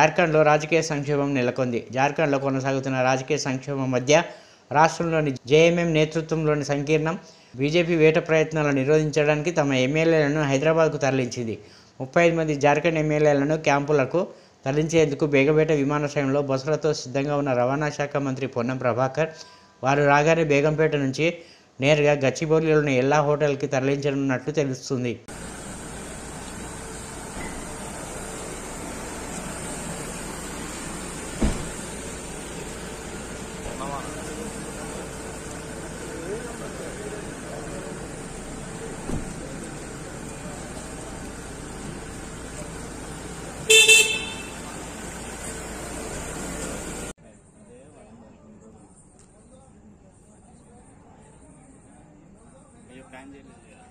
జార్ఖండ్లో రాజకీయ సంక్షోభం నెలకొంది. జార్ఖండ్లో కొనసాగుతున్న రాజకీయ సంక్షోభం మధ్య రాష్ట్రంలోని జేఎంఎం నేతృత్వంలోని సంకీర్ణం బీజేపీ వేట ప్రయత్నాలను నిరోధించడానికి తమ ఎమ్మెల్యేలను హైదరాబాద్కు తరలించింది. 35 మంది జార్ఖండ్ ఎమ్మెల్యేలను క్యాంపులకు తరలించేందుకు బేగంపేట విమానాశ్రయంలో బస్సులతో సిద్ధంగా ఉన్న రవాణా శాఖ మంత్రి పొన్నం ప్రభాకర్ వారు రాగానే బేగంపేట నుంచి నేరుగా గచ్చిబౌలిలోని ఎల్లా హోటల్కి తరలించనున్నట్లు తెలుస్తుంది. ప్లాన్ చేయలేదు.